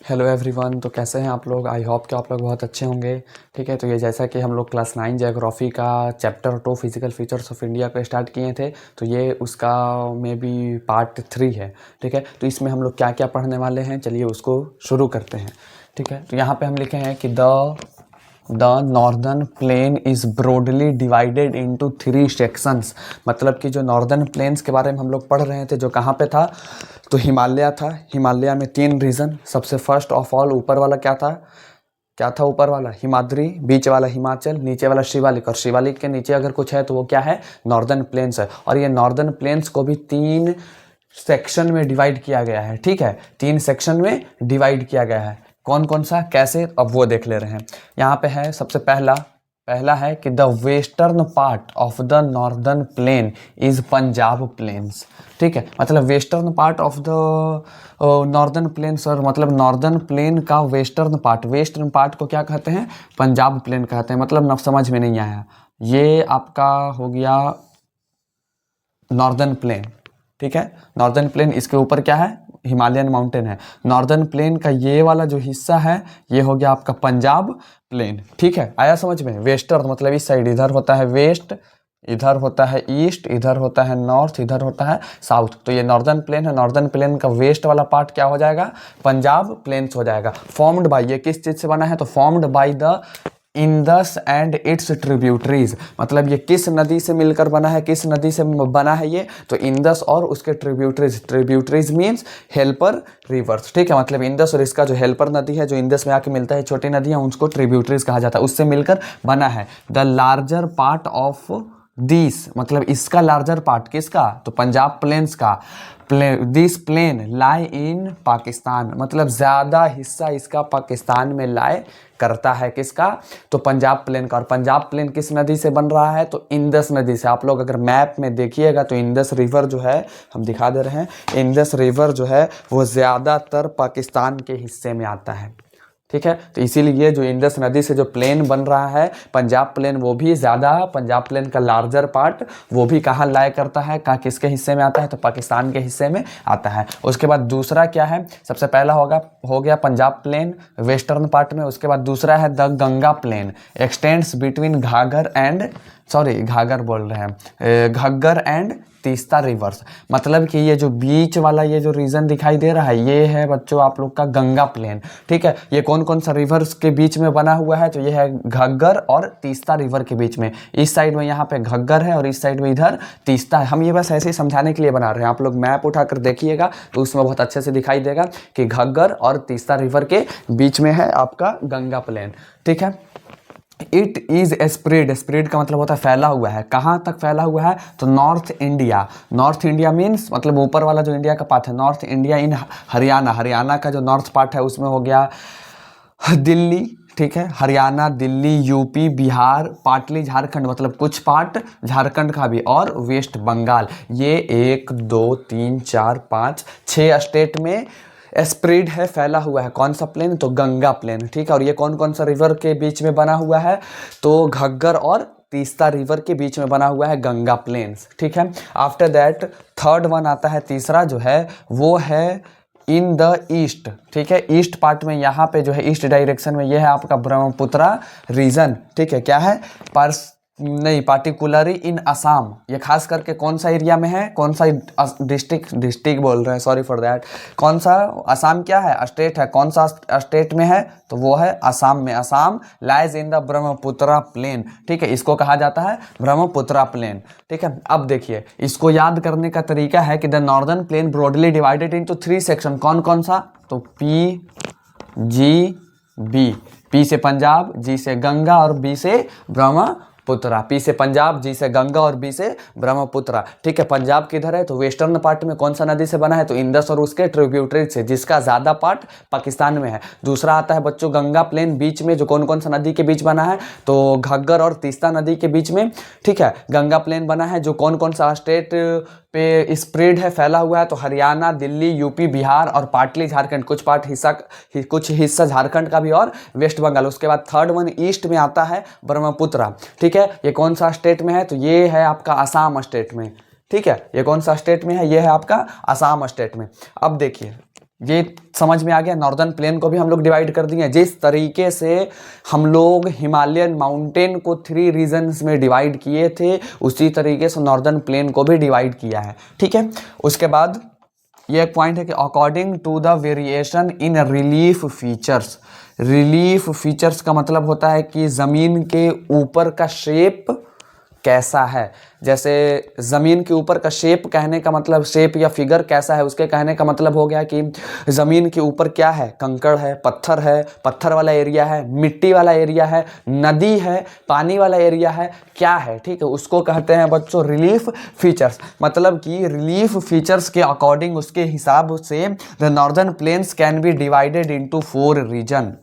Hello everyone. तो कैसे हैं आप लोग? आई होप कि आप लोग बहुत अच्छे होंगे। ठीक है, तो ये जैसा कि हम लोग क्लास 9 ज्योग्राफी का chapter 2 physical features of India को स्टार्ट किए थे, तो ये उसका में भी पार्ट 3 है। ठीक है, तो इसमें हम लोग क्या क्या पढ़ने वाले हैं, चलिए उसको शुरू करते हैं। ठीक है, तो यहाँ पे हम लिखे हैं कि the northern plane is broadly divided into 3 sections. मतलब कि जो नॉर्दर्न प्लेन्स के बारे में हम लोग पढ़ रहे थे, जो कहाँ पे था, तो हिमालय था। हिमालय में 3 रीजन। सबसे फर्स्ट ऑफ ऑल ऊपर वाला क्या था ऊपर वाला? हिमाद्री, बीच वाला हिमाचल, नीचे वाला शिवालिक। और शिवालिक के नीचे अगर कुछ है तो वो क्या है? नॉर्दर्न प्लेन्स है। और ये नॉर्दर्न प्लेन्स को भी 3 सेक्शन में डिवाइड किया गया है। ठीक है, 3 सेक्शन में डिवाइड किया गया है। कौन कौन सा, कैसे, अब वो देख ले रहे हैं। यहाँ पे है सबसे पहला है कि the western part of the northern plain is Punjab plains. ठीक है, मतलब western part of the northern plain sir, मतलब नॉर्दर्न प्लेन का वेस्टर्न पार्ट को क्या कहते हैं? पंजाब प्लेन कहते हैं। मतलब न समझ में नहीं आया, ये आपका हो गया नॉर्दर्न प्लेन। ठीक है, नॉर्दर्न प्लेन, इसके ऊपर क्या है? हिमालयन माउंटेन है। नॉर्दर्न प्लेन का ये वाला जो हिस्सा है, ये हो गया आपका पंजाब प्लेन। ठीक है, आया समझ में? वेस्टर्न मतलब इस साइड, इधर होता है वेस्ट, इधर होता है ईस्ट, इधर होता है नॉर्थ, इधर होता है साउथ। तो ये नॉर्दर्न प्लेन है। नॉर्दर्न प्लेन का वेस्ट वाला पार्ट क्या हो जाएगा? पंजाब प्लेन्स हो जाएगा। फॉर्म्ड बाय, ये किस चीज से बना है? तो formed by the Indus and it's tributaries. मतलब ये किस नदी से मिलकर बना है? किस नदी से बना है ये? तो इंडस और उसके ट्रिब्यूटरीज मीन्स हेल्पर रिवर्स। ठीक है, मतलब इंडस और इसका जो हेल्पर नदी है, जो इंडस में आके मिलता है, छोटी नदी है, उसको ट्रिब्यूटरीज कहा जाता है, उससे मिलकर बना है। The larger part of this, मतलब इसका लार्जर पार्ट किसका? तो पंजाब प्लेन्स का। दिस प्लेन लाई इन पाकिस्तान, मतलब ज़्यादा हिस्सा इसका पाकिस्तान में लाए करता है। किसका? तो पंजाब प्लेन का। और पंजाब प्लेन किस नदी से बन रहा है? तो इंडस नदी से। आप लोग अगर मैप में देखिएगा तो इंडस रिवर जो है, हम दिखा दे रहे हैं, इंडस रिवर जो है वो ज़्यादातर पाकिस्तान के हिस्से में आता है। ठीक है, तो इसीलिए जो इंडस नदी से जो प्लेन बन रहा है पंजाब प्लेन, वो भी ज़्यादा, पंजाब प्लेन का लार्जर पार्ट वो भी कहाँ लाया करता है, कहाँ किसके हिस्से में आता है? तो पाकिस्तान के हिस्से में आता है। उसके बाद दूसरा क्या है? सबसे पहला हो गया पंजाब प्लेन वेस्टर्न पार्ट में। उसके बाद दूसरा है the Ganga plain extends between Ghaggar and Teesta rivers. मतलब कि ये जो बीच वाला ये जो रीजन दिखाई दे रहा है, ये है बच्चों आप लोग का गंगा प्लेन। ठीक है, ये कौन कौन सा रिवर्स के बीच में बना हुआ है? तो ये है घग्गर और तीस्ता रिवर के बीच में। इस साइड में यहाँ पे घग्गर है और इस साइड में इधर तीस्ता है। हम ये बस ऐसे ही समझाने के लिए बना रहे हैं। आप लोग मैप उठाकर देखिएगा तो उसमें बहुत अच्छे से दिखाई देगा कि घग्गर और तीस्ता रिवर के बीच में है आपका गंगा प्लेन। ठीक है, इट इज स्प्रेड का मतलब होता है फैला हुआ है। कहाँ तक फैला हुआ है? तो नॉर्थ इंडिया मीन्स मतलब ऊपर वाला जो इंडिया का पार्ट है, नॉर्थ इंडिया इन हरियाणा का जो नॉर्थ पार्ट है उसमें हो गया दिल्ली। ठीक है, हरियाणा, दिल्ली, यूपी, बिहार, पार्टली झारखंड, मतलब कुछ पार्ट झारखंड का भी, और वेस्ट बंगाल। ये 1 2 3 4 5 6 स्टेट में स्प्रेड है, फैला हुआ है। कौन सा प्लेन? तो गंगा प्लेन। ठीक है, और ये कौन कौन सा रिवर के बीच में बना हुआ है? तो घग्गर और तीस्ता रिवर के बीच में बना हुआ है गंगा प्लेन्स। ठीक है, आफ्टर दैट थर्ड वन आता है, तीसरा जो है वो है इन द ईस्ट। ठीक है, ईस्ट पार्ट में, यहाँ पे जो है ईस्ट डायरेक्शन में, ये है आपका ब्रह्मपुत्रा रीजन। ठीक है, क्या है? पार्टिकुलरली इन असम। ये खास करके कौन सा एरिया में है? कौन सा डिस्ट्रिक्ट बोल रहे हैं, सॉरी फॉर दैट। कौन सा? असम क्या है? स्टेट है। कौन सा स्टेट में है? तो वो है असम में। Assam lies in the Brahmaputra plain. ठीक है, इसको कहा जाता है ब्रह्मपुत्रा प्लेन। ठीक है, अब देखिए इसको याद करने का तरीका है कि the northern plane broadly divided into 3 section. कौन कौन सा? तो पी जी बी। पी से पंजाब, जी से गंगा और बी से ब्रह्मपुत्रा। पी से पंजाब, जी से गंगा और बी से ब्रह्मपुत्रा। ठीक है, पंजाब किधर है? तो वेस्टर्न पार्ट में। कौन सा नदी से बना है? तो इंडस और उसके ट्रिब्यूटरीज से, जिसका ज्यादा पार्ट पाकिस्तान में है। दूसरा आता है बच्चों गंगा प्लेन, बीच में, जो कौन कौन सा नदी के बीच बना है? तो घग्गर और तीस्ता नदी के बीच में। ठीक है, गंगा प्लेन बना है, जो कौन कौन सा स्टेट पे स्प्रेड है, फैला हुआ है? तो हरियाणा, दिल्ली, यूपी, बिहार और पार्टली झारखंड, कुछ हिस्सा झारखंड का भी और वेस्ट बंगाल। उसके बाद थर्ड वन ईस्ट में आता है ब्रह्मपुत्रा। ठीक है, ये कौन सा स्टेट में है? तो ये है आपका असम स्टेट में। ठीक है, ये कौन सा स्टेट में है? ये है आपका असम स्टेट में। अब देखिए ये समझ में आ गया। नॉर्दर्न प्लेन को भी हम लोग डिवाइड कर दिए। जिस तरीके से हम लोग हिमालयन माउंटेन को 3 रीजन्स में डिवाइड किए थे, उसी तरीके से नॉर्दर्न प्लेन को भी डिवाइड किया है, ठीक है। उसके बाद ये एक पॉइंट है कि according to the variation in relief features. Relief features का मतलब होता है कि ज़मीन के ऊपर का शेप कैसा है। जैसे ज़मीन के ऊपर का शेप कहने का मतलब, शेप या फिगर कैसा है, उसके कहने का मतलब हो गया कि ज़मीन के ऊपर क्या है, कंकड़ है, पत्थर वाला एरिया है, मिट्टी वाला एरिया है, नदी है, पानी वाला एरिया है, क्या है, ठीक है। उसको कहते हैं बच्चों रिलीफ फीचर्स। मतलब कि रिलीफ फीचर्स के अकॉर्डिंग, उसके हिसाब से the northern plains can be divided into 4 region,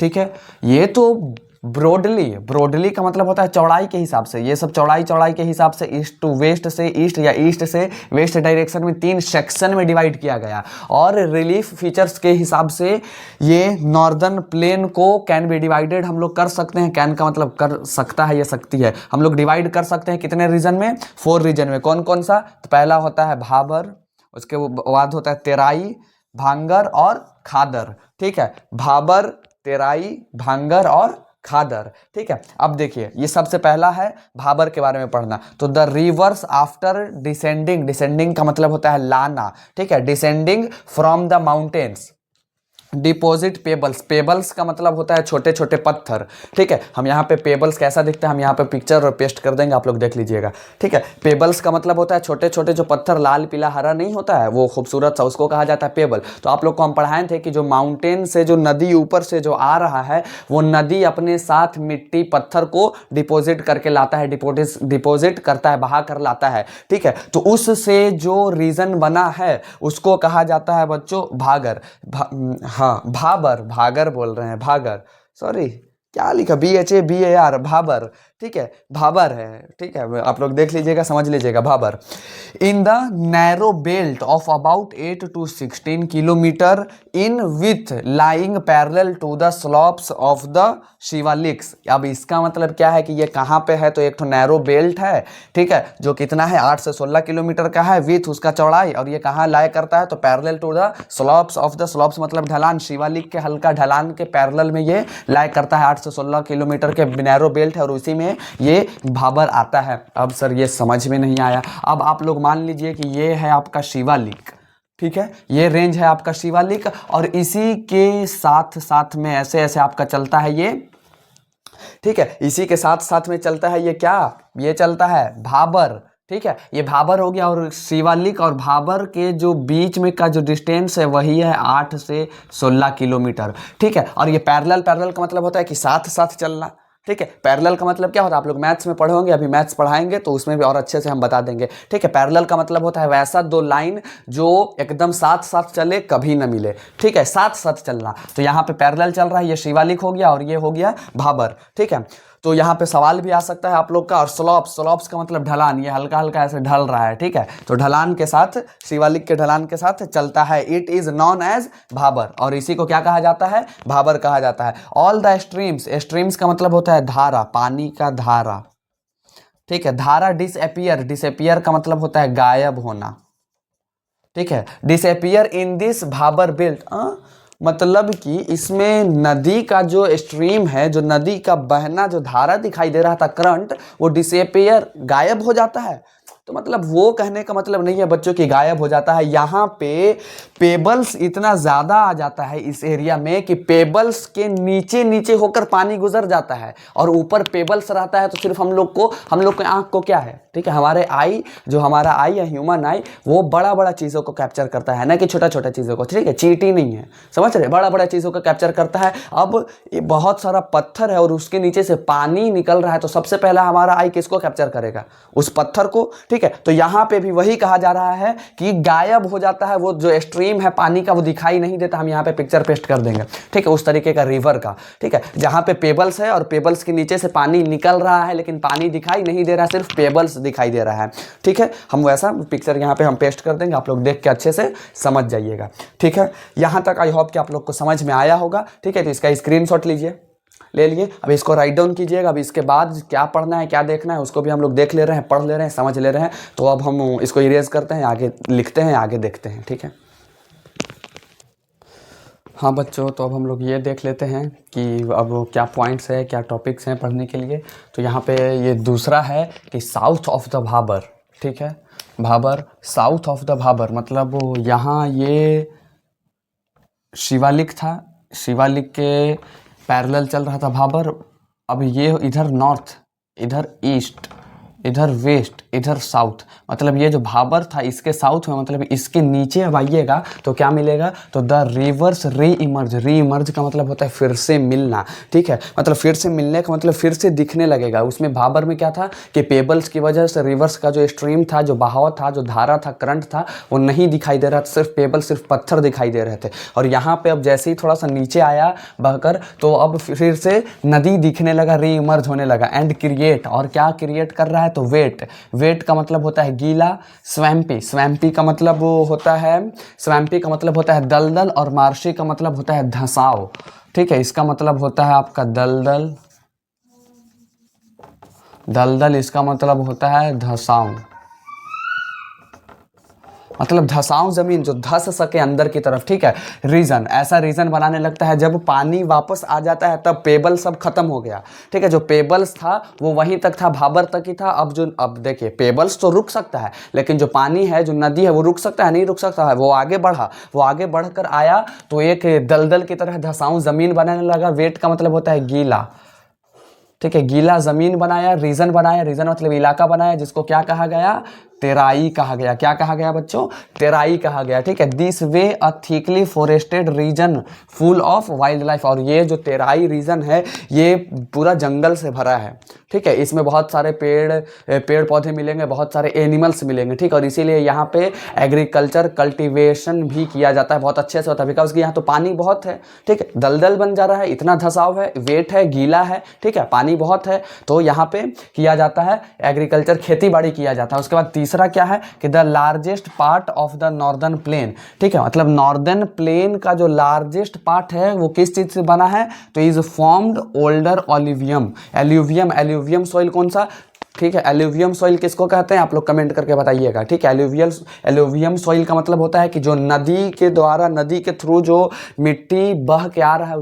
ठीक है। ये तो ब्रॉडली का मतलब होता है चौड़ाई के हिसाब से। ये सब चौड़ाई के हिसाब से ईस्ट टू वेस्ट से ईस्ट या ईस्ट से वेस्ट डायरेक्शन में 3 सेक्शन में डिवाइड किया गया। और रिलीफ फीचर्स के हिसाब से ये नॉर्दर्न प्लेन को कैन बी डिवाइडेड हम लोग कर सकते हैं। कैन का मतलब कर सकता है या सकती है। हम लोग डिवाइड कर सकते हैं कितने रीजन में, 4 रीजन में। कौन कौन सा? तो पहला होता है भाबर, उसके बाद होता है तेराई, भांगर और खादर, ठीक है। भाबर, तेराई, भांगर और खादर, ठीक है। अब देखिए, ये सबसे पहला है भाबर के बारे में पढ़ना। तो द रिवर्स आफ्टर डिसेंडिंग का मतलब होता है लाना, ठीक है। Descending from the mountains, deposit pebbles का मतलब होता है छोटे छोटे पत्थर, ठीक है। हम यहाँ पे पेबल्स कैसा दिखता है, हम यहाँ पे पिक्चर और पेस्ट कर देंगे, आप लोग देख लीजिएगा, ठीक है। पेबल्स का मतलब होता है छोटे छोटे जो पत्थर लाल पीला हरा नहीं होता है, वो खूबसूरत सा, उसको कहा जाता है पेबल। तो आप लोग को हम पढ़ाए थे कि जो माउंटेन से जो नदी ऊपर से जो आ रहा है, वो नदी अपने साथ मिट्टी पत्थर को डिपोजिट करके लाता है, डिपोजिट करता है, बहा कर लाता है, ठीक है। तो उससे जो रीजन बना है उसको कहा जाता है बच्चों भागर। हाँ, भागर बोल रहे हैं, भागर, सॉरी क्या लिखा, BHABAR, भाबर, ठीक है, भाबर है, ठीक है। आप लोग देख लीजिएगा, समझ लीजिएगा, Bhabar. In the narrow belt of about 8 to 16 kilometre in with lying parallel to the slopes of the Shivaliks. अब इसका मतलब क्या है कि ये कहाँ पे है? तो एक तो नैरो बेल्ट है, ठीक है, जो कितना है 8 से 16 किलोमीटर का है विथ उसका चौड़ाई। और ये कहाँ लाया करता है? तो parallel to the slopes of the, slopes मतलब ढलान, शिवालिक के हल्का ढलान के पैरेलल में ये लाया करता है। 8 से 16 किलोमीटर के नैरो बेल्ट है और उसी में ये भाबर आता है। अब सर ये समझ में नहीं आया। अब आप लोग मान लीजिए कि ये है आपका शिवालिक, ठीक है, ये रेंज है आपका शिवालिक, और इसी के साथ साथ में ऐसे ऐसे आपका चलता है ये, ठीक है, इसी के साथ साथ में चलता है ये क्या, ये चलता है भाबर, ठीक है। ये भाबर हो गया। और शिवालिक और भाबर के जो बीच में का जो डिस्टेंस है वही है 8 से 16 किलोमीटर, ठीक है। और ये पैरेलल का मतलब होता है कि साथ साथ चलना, ठीक है। पैरेलल का मतलब क्या होता है? आप लोग मैथ्स में पढ़े होंगे, अभी मैथ्स पढ़ाएंगे तो उसमें भी और अच्छे से हम बता देंगे, ठीक है। पैरेलल का मतलब होता है वैसा 2 लाइन जो एकदम साथ साथ चले, कभी ना मिले, ठीक है, साथ साथ चलना। तो यहाँ पे पैरेलल चल रहा है, ये शिवालिक हो गया और ये हो गया भाबर, ठीक है। तो यहाँ पे सवाल भी आ सकता है आप लोग का। और स्लॉप्स का मतलब ढलान, ये हल्का हल्का ऐसे ढल रहा है, ठीक है। तो ढलान के साथ, शिवालिक के ढलान के साथ चलता है। It is known as Bhabar, और इसी को क्या कहा जाता है? भाबर कहा जाता है। ऑल द स्ट्रीम्स का मतलब होता है धारा, पानी का धारा, ठीक है। धारा डिसअपियर का मतलब होता है गायब होना, ठीक है। Disappear in this Bhabar belt, मतलब कि इसमें नदी का जो स्ट्रीम है, जो नदी का बहना, जो धारा दिखाई दे रहा था, करंट, वो डिसअपियर, गायब हो जाता है। तो मतलब वो कहने का मतलब नहीं है बच्चों की गायब हो जाता है। यहाँ पे पेबल्स इतना ज़्यादा आ जाता है इस एरिया में कि पेबल्स के नीचे नीचे होकर पानी गुजर जाता है, और ऊपर पेबल्स रहता है। तो सिर्फ हम लोग के आँख को क्या है, ठीक है, हमारे आई, जो हमारा आई है, ह्यूमन आई, वो बड़ा बड़ा चीज़ों को कैप्चर करता है, ना कि छोटा छोटा चीज़ों को, ठीक है। चींटी नहीं है, समझ रहे, बड़ा बड़ा चीज़ों को कैप्चर करता है। अब ये बहुत सारा पत्थर है और उसके नीचे से पानी निकल रहा है, तो सबसे पहला हमारा आई किसको कैप्चर करेगा? उस पत्थर को, ठीक है। तो यहाँ पे भी वही कहा जा रहा है कि गायब हो जाता है, वो जो स्ट्रीम है पानी का वो दिखाई नहीं देता। हम यहाँ पे पिक्चर पेस्ट कर देंगे, ठीक है, उस तरीके का रिवर का, ठीक है, जहाँ पे पेबल्स है और पेबल्स के नीचे से पानी निकल रहा है, लेकिन पानी दिखाई नहीं दे रहा, सिर्फ पेबल्स दिखाई दे रहा है, ठीक है। हम वैसा पिक्चर यहाँ पे हम पेस्ट कर देंगे, आप लोग देख के अच्छे से समझ जाइएगा, ठीक है। यहाँ तक आई होप कि आप लोग को समझ में आया होगा, ठीक है। तो इसका स्क्रीनशॉट लीजिए, ले लिए। अब इसको राइट डाउन कीजिएगा। अब इसके बाद क्या पढ़ना है, क्या देखना है, उसको भी हम लोग देख ले रहे हैं, पढ़ ले रहे हैं, समझ ले रहे हैं। तो अब हम इसको इरेज करते हैं, आगे लिखते हैं, आगे देखते हैं, ठीक है। हाँ बच्चों, तो अब हम लोग ये देख लेते हैं कि अब क्या पॉइंट्स है, क्या टॉपिक्स हैं पढ़ने के लिए। तो यहाँ पे ये दूसरा है कि साउथ ऑफ द भाबर, ठीक है, Bhabar, south of the Bhabar मतलब यहाँ ये शिवालिक था, शिवालिक के पैरेलल चल रहा था भाबर। अब ये इधर नॉर्थ, इधर ईस्ट, इधर वेस्ट, इधर साउथ, मतलब ये जो भाबर था इसके साउथ में, मतलब इसके नीचे अब आइएगा तो क्या मिलेगा, तो द रिवर्स री इमर्ज। री इमर्ज का मतलब होता है फिर से मिलना, ठीक है, मतलब फिर से मिलने का मतलब फिर से दिखने लगेगा। उसमें भाबर में क्या था कि पेबल्स की वजह से रिवर्स का जो स्ट्रीम था, जो बहाव था, जो धारा था, करंट था, वो नहीं दिखाई दे रहा था, सिर्फ पेबल, सिर्फ पत्थर दिखाई दे रहे थे। और यहाँ पे अब जैसे ही थोड़ा सा नीचे आया बहकर, तो अब फिर से नदी दिखने लगा, री इमर्ज होने लगा। एंड क्रिएट, और क्या क्रिएट कर रहा है, तो वेट। वेट का मतलब होता है गीला। स्वैम्पी, स्वैम्पी का मतलब होता है, स्वैम्पी का मतलब होता है दलदल, और मार्शी का मतलब होता है धंसाव, ठीक है, इसका मतलब होता है आपका दलदल, दलदल इसका मतलब होता है धंसाव, मतलब धंसाव जमीन, जो धस सके अंदर की तरफ, ठीक है। रीजन, ऐसा रीजन बनाने लगता है जब पानी वापस आ जाता है, तब पेबल सब खत्म हो गया, ठीक है। जो पेबल्स था वो वहीं तक था, भाबर तक ही था। अब देखिए पेबल्स तो रुक सकता है, लेकिन जो पानी है, जो नदी है, वो रुक सकता है, नहीं रुक सकता है, वो आगे बढ़ा, वो आगे बढ़कर आया तो एक दलदल की तरह धंसाव जमीन बनाने लगा। वेट का मतलब होता है गीला, ठीक है, गीला जमीन बनाया, रीजन बनाया, रीजन मतलब इलाका बनाया, जिसको क्या कहा गया, तेराई कहा गया। क्या कहा गया बच्चों, तेराई कहा गया, ठीक है। This way a thickly forested region full of wild life, और ये जो तेराई रीजन है ये पूरा जंगल से भरा है, ठीक है। इसमें बहुत सारे पेड़ पौधे मिलेंगे, बहुत सारे एनिमल्स मिलेंगे, ठीक। और इसीलिए यहाँ पे एग्रीकल्चर कल्टीवेशन भी किया जाता है, बहुत अच्छे से होता है, बिकॉज यहाँ तो पानी बहुत है, ठीक है, दलदल बन जा रहा है, इतना धंसाव है, वेट है, गीला है, ठीक है, पानी बहुत है, तो यहाँ पे किया जाता है एग्रीकल्चर, खेती बाड़ी किया जाता है। उसके बाद तीसरा क्या है कि the largest part of the northern plane, ठीक है, मतलब नॉर्दर्न प्लेन का जो लार्जेस्ट पार्ट है वो किस चीज से बना है, तो is formed older alluvium. Alluvium, alluvium soil कौन सा, ठीक है, एल्यूवियम सॉइल किसको कहते हैं, आप लोग कमेंट करके बताइएगा, ठीक है। एल्यूवियम सॉइल का मतलब होता है कि जो नदी के द्वारा, नदी के थ्रू जो मिट्टी बह के आ रहा है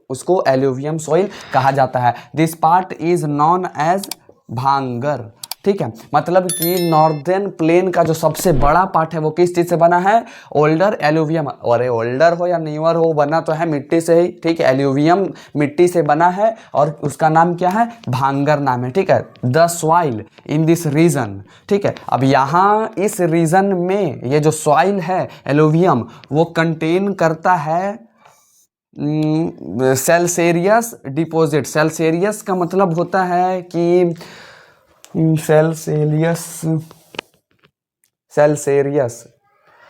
उसको एल्यूवियम सॉइल कहा जाता है। This part is known as Bhangar, ठीक है, मतलब कि नॉर्दर्न प्लेन का जो सबसे बड़ा पार्ट है वो किस चीज से बना है, ओल्डर एल्यूवियम। अरे ओल्डर हो या न्यूअर हो, बना तो है मिट्टी से ही, ठीक है, एल्यूवियम मिट्टी से बना है और उसका नाम क्या है, भांगर नाम है, ठीक है। The soil in this region, ठीक है। अब यहाँ इस रीजन में ये जो सॉइल है एल्यूवियम, वो कंटेन करता है सेल्सेरियस डिपॉजिट। सेल्सेरियस का मतलब होता है कि सेल्सियस, सेल्सेरियस,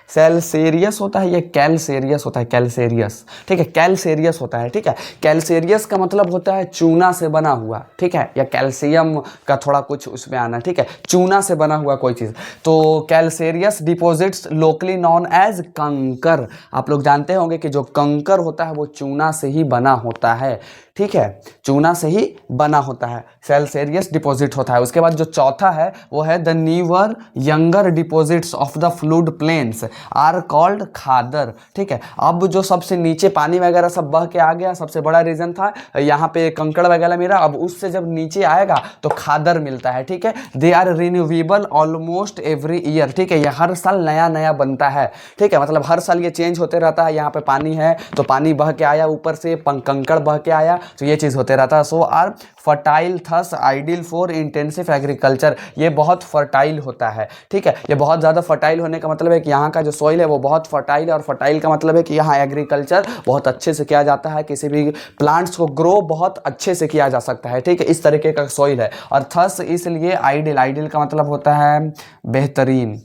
सेल्सेरियस होता है, ये कैलसेरियस होता है, कैलसेरियस, ठीक है, कैलसेरियस होता है, ठीक है। कैलसेरियस का मतलब होता है चूना से बना हुआ, ठीक है, या कैल्शियम का थोड़ा कुछ उसमें आना, ठीक है, चूना से बना हुआ कोई चीज़। तो कैलसेरियस डिपॉजिट्स लोकली नॉन एज कंकर। आप लोग जानते होंगे कि जो कंकर होता है वो चूना से ही बना होता है, ठीक है, चूना से ही बना होता है, सेल्सेरियस डिपॉजिट होता है। उसके बाद जो चौथा है वो है the newer younger deposits of the flood plains are called khadar, ठीक है। अब जो सबसे नीचे पानी वगैरह सब बह के आ गया, सबसे बड़ा रीजन था यहाँ पे कंकड़ वगैरह मिला, अब उससे जब नीचे आएगा तो खादर मिलता है, ठीक है। They are renewable almost every year, ठीक है, ये हर साल नया नया बनता है, ठीक है, मतलब हर साल ये चेंज होते रहता है। यहाँ पे पानी है तो पानी बह के आया, ऊपर से कंकड़ बह के आया, तो ये चीज़ होते रहता है। So are fertile thus ideal for intensive agriculture, ये बहुत फर्टाइल होता है, ठीक है। ये बहुत ज़्यादा फर्टाइल होने का मतलब है कि यहाँ का जो सॉइल है वो बहुत फर्टाइल है, और फर्टाइल का मतलब है कि यहाँ एग्रीकल्चर बहुत अच्छे से किया जाता है, किसी भी प्लांट्स को ग्रो बहुत अच्छे से किया जा सकता है, ठीक है, इस तरीके का सॉइल है। और थस इसलिए आइडियल, आइडियल का मतलब होता है बेहतरीन,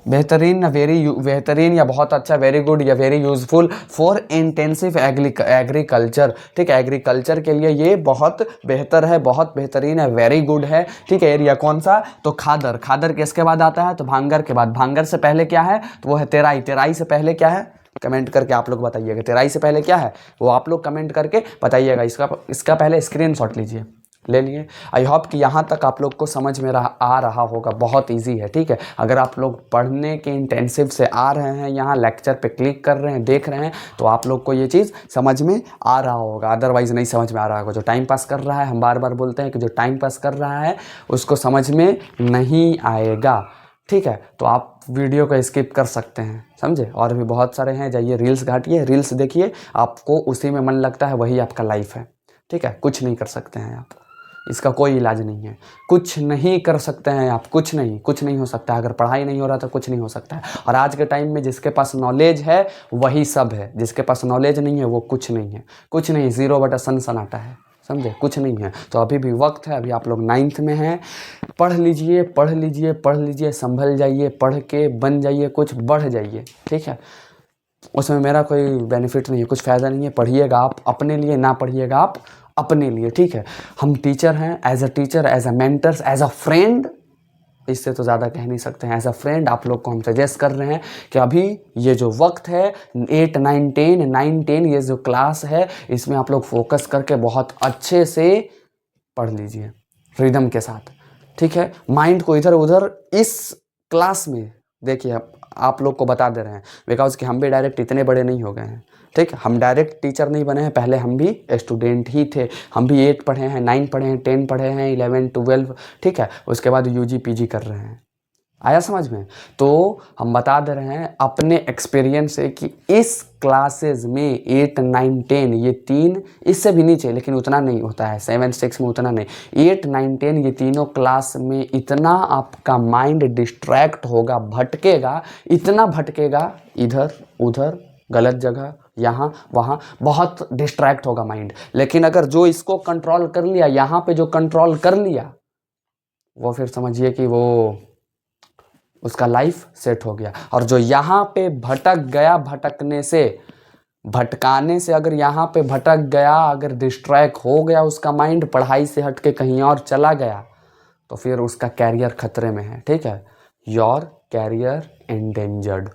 बेहतरीन, बेहतरीन या बहुत अच्छा, वेरी गुड या very useful for intensive agriculture, ठीक है, एग्रीकल्चर के लिए ये बहुत बेहतर है, बहुत बेहतरीन है, वेरी गुड है, ठीक है। एरिया कौन सा, तो खादर। खादर किसके बाद आता है, तो भांगर के बाद। भांगर से पहले क्या है, तो वो है तेराई। तेराई से पहले क्या है, कमेंट करके आप लोग बताइएगा, तेराई से पहले क्या है वो आप लोग कमेंट करके बताइएगा। इसका पहले स्क्रीनशॉट लीजिए, ले लिए। आई होप कि यहाँ तक आप लोग को समझ में आ रहा होगा, बहुत इजी है, ठीक है। अगर आप लोग पढ़ने के इंटेंसिव से आ रहे हैं, यहाँ लेक्चर पे क्लिक कर रहे हैं, देख रहे हैं, तो आप लोग को ये चीज़ समझ में आ रहा होगा, अदरवाइज़ नहीं समझ में आ रहा होगा। जो टाइम पास कर रहा है, हम बार बार बोलते हैं कि जो टाइम पास कर रहा है उसको समझ में नहीं आएगा, ठीक है। तो आप वीडियो को स्किप कर सकते हैं, समझे। और भी बहुत सारे हैं, जाइए रील्स घाटिए, रील्स देखिए, आपको उसी में मन लगता है, वही आपका लाइफ है, ठीक है। कुछ नहीं कर सकते हैं आप, इसका कोई इलाज नहीं है, कुछ नहीं कर सकते हैं आप, कुछ नहीं हो सकता है। अगर पढ़ाई नहीं हो रहा तो कुछ नहीं हो सकता है। और आज के टाइम में जिसके पास नॉलेज है वही सब है, जिसके पास नॉलेज नहीं है वो कुछ नहीं है, कुछ नहीं, 0 बटा सन्नाटा है, समझे, कुछ नहीं है। तो अभी भी वक्त है, अभी आप लोग 9th में हैं, पढ़ लीजिए, पढ़ लीजिए, पढ़ लीजिए, संभल जाइए, पढ़ के बन जाइए, कुछ बढ़ जाइए, ठीक है। उसमें मेरा कोई बेनिफिट नहीं है, कुछ फ़ायदा नहीं है। पढ़िएगा आप अपने लिए, ना पढ़िएगा आप अपने लिए, ठीक है। हम टीचर हैं, as a teacher, as a mentors, as a friend, इससे तो ज़्यादा कह नहीं सकते हैं, एज अ फ्रेंड आप लोग को हम सजेस्ट कर रहे हैं कि अभी ये जो वक्त है 8, 9, 10, 9, 10 ये जो क्लास है, इसमें आप लोग फोकस करके बहुत अच्छे से पढ़ लीजिए रिदम के साथ, ठीक है। माइंड को इधर उधर इस क्लास में देखिए, आप लोग को बता दे रहे हैं, बिकॉज कि हम भी डायरेक्ट इतने बड़े नहीं हो गए हैं, ठीक है। हम डायरेक्ट टीचर नहीं बने हैं, पहले हम भी स्टूडेंट ही थे। हम भी 8 पढ़े हैं, 9 पढ़े हैं, 10 पढ़े हैं, 11, 12, ठीक है। उसके बाद UG PG कर रहे हैं, आया समझ में। तो हम बता दे रहे हैं अपने एक्सपीरियंस से कि इस क्लासेस में 8, 9, 10 ये 3, इससे भी नीचे, लेकिन उतना नहीं होता है, 7, 6 में उतना नहीं, 8, 9, 10 ये तीनों क्लास में इतना आपका माइंड डिस्ट्रैक्ट होगा, भटकेगा, इतना भटकेगा, इधर उधर गलत जगह, यहाँ वहाँ, बहुत डिस्ट्रैक्ट होगा माइंड। लेकिन अगर जो इसको कंट्रोल कर लिया, यहाँ पे जो कंट्रोल कर लिया, वो फिर समझिए कि वो उसका लाइफ सेट हो गया। और जो यहाँ पे भटक गया, भटकाने से अगर यहाँ पे भटक गया, अगर डिस्ट्रैक्ट हो गया उसका माइंड, पढ़ाई से हट के कहीं और चला गया, तो फिर उसका कैरियर खतरे में है, ठीक है। Your career endangered.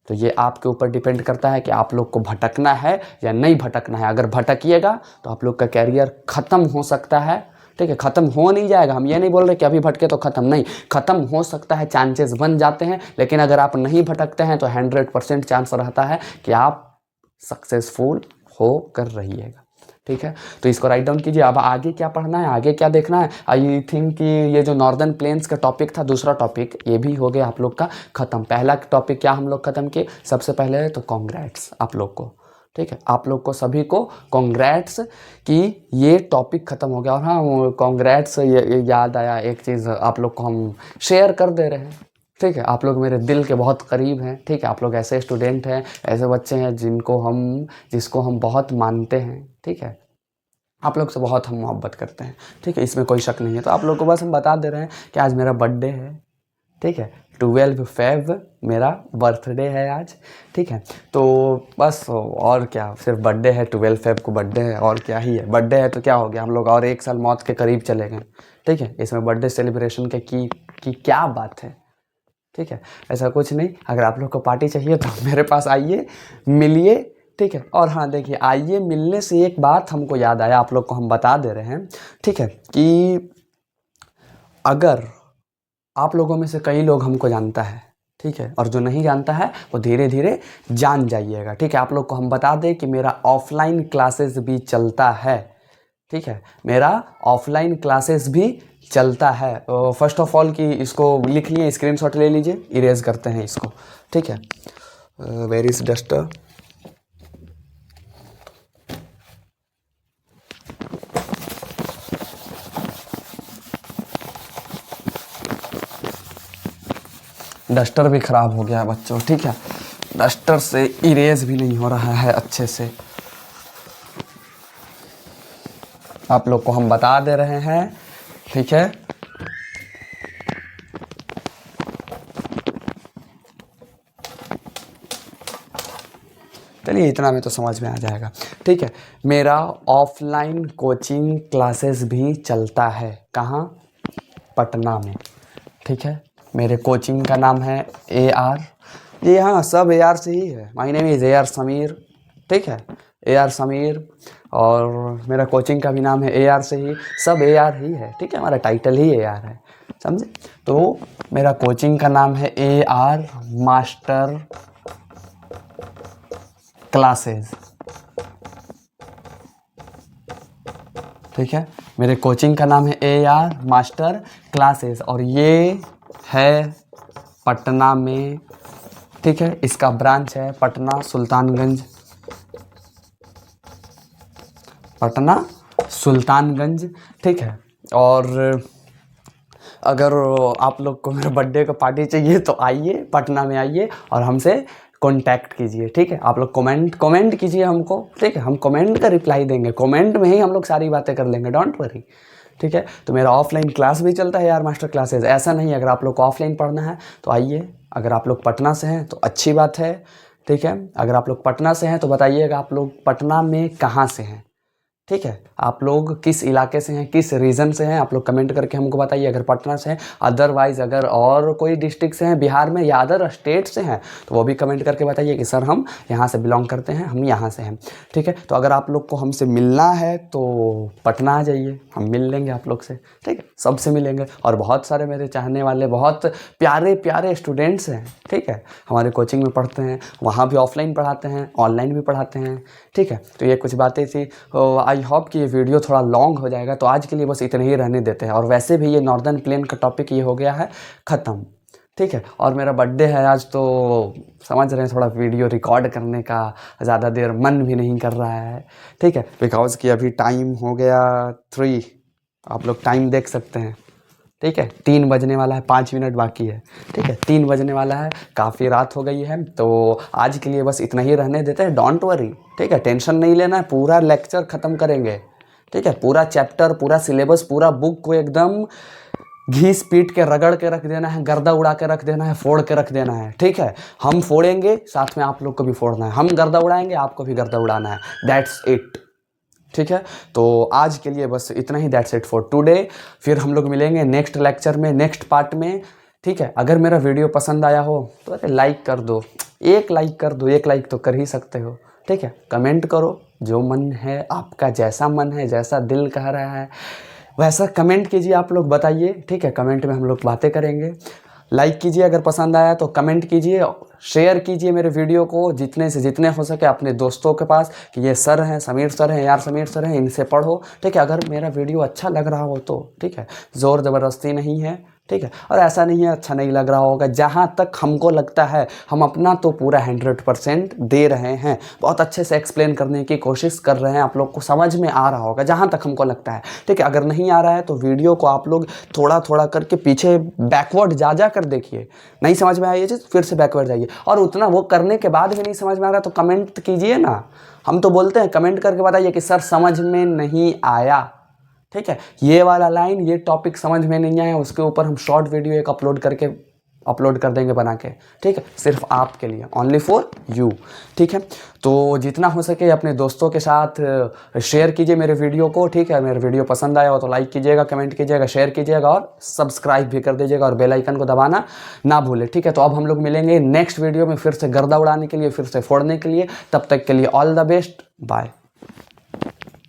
तो ये आपके ऊपर डिपेंड करता है कि आप लोग को भटकना है या नहीं भटकना है। अगर भटकिएगा तो आप लोग का कैरियर ख़त्म हो सकता है, ठीक है। ख़त्म हो नहीं जाएगा, हम ये नहीं बोल रहे कि अभी भटके तो ख़त्म, नहीं, ख़त्म हो सकता है, चांसेस बन जाते हैं। लेकिन अगर आप नहीं भटकते हैं तो 100% चांस रहता है कि आप सक्सेसफुल हो कर रहिएगा, ठीक है। तो इसको राइट डाउन कीजिए। अब आगे क्या पढ़ना है, आगे क्या देखना है। आई थिंक कि ये जो नॉर्दर्न प्लेन्स का टॉपिक था, दूसरा टॉपिक ये भी हो गया आप लोग का ख़त्म। पहला टॉपिक क्या हम लोग ख़त्म किए, सबसे पहले तो कॉन्ग्रेट्स आप लोग को, ठीक है। आप लोग को सभी को कॉन्ग्रेट्स कि ये टॉपिक ख़त्म हो गया। और हाँ, कॉन्ग्रेट्स याद आया, एक चीज़ आप लोग को हम शेयर कर दे रहे हैं, ठीक है। आप लोग मेरे दिल के बहुत करीब हैं, ठीक है। आप लोग ऐसे स्टूडेंट हैं, ऐसे बच्चे हैं जिसको हम बहुत मानते हैं, ठीक है। आप लोग से बहुत हम मोहब्बत करते हैं, ठीक है, इसमें कोई शक नहीं है। तो आप लोग को बस हम बता दे रहे हैं कि आज मेरा बर्थडे है, ठीक है। 12 फेब मेरा बर्थडे है आज, ठीक है। तो बस और क्या, सिर्फ बर्थडे है, 12 फेब को बर्थडे है, और क्या ही है। बर्थडे है तो क्या हो गया, हम लोग और 1 साल मौत के करीब चले गए, ठीक है। इसमें बर्थडे सेलिब्रेशन के की क्या बात है, ठीक है। ऐसा कुछ नहीं। अगर आप लोग को पार्टी चाहिए तो मेरे पास आइए, मिलिए, ठीक है। और हाँ देखिए, आइए मिलने से एक बात हमको याद आया, आप लोग को हम बता दे रहे हैं, ठीक है, कि अगर आप लोगों में से कई लोग हमको जानता है, ठीक है, और जो नहीं जानता है वो धीरे धीरे जान जाइएगा, ठीक है। आप लोग को हम बता दें कि मेरा ऑफलाइन क्लासेस भी चलता है, ठीक है। मेरा ऑफलाइन क्लासेस भी चलता है। फर्स्ट ऑफ ऑल कि इसको लिख लिए, स्क्रीनशॉट ले लीजिए, इरेज करते हैं इसको, ठीक है। वेयर इज डस्टर, डस्टर भी ख़राब हो गया है बच्चों, ठीक है। डस्टर से इरेज भी नहीं हो रहा है अच्छे से। आप लोग को हम बता दे रहे हैं, ठीक है। चलिए इतना में तो समझ में आ जाएगा, ठीक है। मेरा ऑफलाइन कोचिंग क्लासेस भी चलता है, कहाँ, पटना में, ठीक है। मेरे कोचिंग का नाम है AR, जी हाँ, सब AR से ही है। My name is AR Sameer, ठीक है। AR समीर, और मेरा कोचिंग का भी नाम है AR से ही, सब AR ही है, ठीक है, हमारा टाइटल ही AR है, समझे। तो मेरा कोचिंग का नाम है AR मास्टर क्लासेस, ठीक है, मेरे कोचिंग का नाम है AR मास्टर क्लासेस, और ये है पटना में, ठीक है, इसका ब्रांच है पटना सुल्तानगंज, पटना सुल्तानगंज, ठीक है। और अगर आप लोग को मेरे बर्थडे का पार्टी चाहिए तो आइए, पटना में आइए और हमसे कांटेक्ट कीजिए, ठीक है। आप लोग कमेंट कीजिए हमको, ठीक है, हम कमेंट का रिप्लाई देंगे, कमेंट में ही हम लोग सारी बातें कर लेंगे, डोंट वरी, ठीक है। तो मेरा ऑफलाइन क्लास भी चलता है यार, मास्टर क्लासेस, ऐसा नहीं है, अगर आप लोग को ऑफलाइन पढ़ना है तो आइए, अगर आप लोग पटना से हैं तो अच्छी बात है, ठीक है। अगर आप लोग पटना से हैं तो बताइएगा आप लोग पटना में कहाँ से हैं, ठीक है, आप लोग किस इलाके से हैं, किस रीजन से हैं, आप लोग कमेंट करके हमको बताइए, अगर पटना से हैं। अदरवाइज़ अगर और कोई डिस्ट्रिक्ट से हैं बिहार में या अदर स्टेट से हैं तो वो भी कमेंट करके बताइए कि सर हम यहाँ से बिलोंग करते हैं, हम यहाँ से हैं, ठीक है। तो अगर आप लोग को हमसे मिलना है तो पटना आ जाइए, हम मिल लेंगे आप लोग से, ठीक है, सबसे मिलेंगे। और बहुत सारे मेरे चाहने वाले बहुत प्यारे प्यारे स्टूडेंट्स हैं, ठीक है, हमारे कोचिंग में पढ़ते हैं, वहाँ भी ऑफलाइन पढ़ाते हैं, ऑनलाइन भी पढ़ाते हैं, ठीक है। तो ये कुछ बातें थी, आई होप कि ये वीडियो थोड़ा लॉन्ग हो जाएगा, तो आज के लिए बस इतने ही रहने देते हैं। और वैसे भी ये नॉर्दर्न प्लेन का टॉपिक ये हो गया है ख़त्म, ठीक है। और मेरा बर्थडे है आज, तो समझ रहे हैं थोड़ा वीडियो रिकॉर्ड करने का ज़्यादा देर मन भी नहीं कर रहा है, ठीक है, बिकॉज़ कि अभी टाइम हो गया 3, आप लोग टाइम देख सकते हैं, ठीक है, 3 बजने वाला है, 5 मिनट बाकी है, ठीक है, 3 बजने वाला है, काफ़ी रात हो गई है। तो आज के लिए बस इतना ही रहने देते हैं, डोंट वरी, ठीक है, टेंशन नहीं लेना है, पूरा लेक्चर ख़त्म करेंगे, ठीक है, पूरा चैप्टर, पूरा सिलेबस, पूरा बुक को एकदम घीस पीट के रगड़ के रख देना है, गर्दा उड़ा के रख देना है, फोड़ के रख देना है, ठीक है। हम फोड़ेंगे, साथ में आप लोग को भी फोड़ना है, हम गर्दा उड़ाएंगे, आपको भी गर्दा उड़ाना है, दैट्स इट, ठीक है। तो आज के लिए बस इतना ही, दैट्स इट फॉर टुडे। फिर हम लोग मिलेंगे नेक्स्ट लेक्चर में, नेक्स्ट पार्ट में, ठीक है। अगर मेरा वीडियो पसंद आया हो तो अरे लाइक कर दो, एक लाइक कर दो, एक लाइक तो कर ही सकते हो, ठीक है। कमेंट करो, जो मन है आपका, जैसा मन है, जैसा दिल कह रहा है वैसा कमेंट कीजिए, आप लोग बताइए, ठीक है, कमेंट में हम लोग बातें करेंगे। लाइक कीजिए अगर पसंद आया तो, कमेंट कीजिए, शेयर कीजिए मेरे वीडियो को जितने से जितने हो सके अपने दोस्तों के पास कि ये सर हैं, समीर सर हैं, यार समीर सर हैं, इनसे पढ़ो, ठीक है। अगर मेरा वीडियो अच्छा लग रहा हो तो, ठीक है, ज़ोर ज़बरदस्ती नहीं है, ठीक है। और ऐसा नहीं है अच्छा नहीं लग रहा होगा, जहाँ तक हमको लगता है हम अपना तो पूरा 100% दे रहे हैं, बहुत अच्छे से एक्सप्लेन करने की कोशिश कर रहे हैं, आप लोग को समझ में आ रहा होगा जहाँ तक हमको लगता है, ठीक है। अगर नहीं आ रहा है तो वीडियो को आप लोग थोड़ा थोड़ा करके पीछे बैकवर्ड जा कर देखिए, नहीं समझ में आया ये चीज़ फिर से बैकवर्ड जाइए, और उतना वो करने के बाद भी नहीं समझ में आ रहा तो कमेंट कीजिए ना, हम तो बोलते हैं कमेंट करके बताइए कि सर समझ में नहीं आया, ठीक है, ये वाला लाइन, ये टॉपिक समझ में नहीं आया, उसके ऊपर हम शॉर्ट वीडियो एक अपलोड कर देंगे बना के, ठीक है, सिर्फ आपके लिए, ओनली फॉर यू, ठीक है। तो जितना हो सके अपने दोस्तों के साथ शेयर कीजिए मेरे वीडियो को, ठीक है। मेरे वीडियो पसंद आया हो तो लाइक कीजिएगा, कमेंट कीजिएगा, शेयर कीजिएगा और सब्सक्राइब भी कर दीजिएगा, और बेल आइकन को दबाना ना भूलें, ठीक है। तो अब हम लोग मिलेंगे नेक्स्ट वीडियो में फिर से गर्दा उड़ाने के लिए, फिर से फोड़ने के लिए, तब तक के लिए ऑल द बेस्ट, बाय।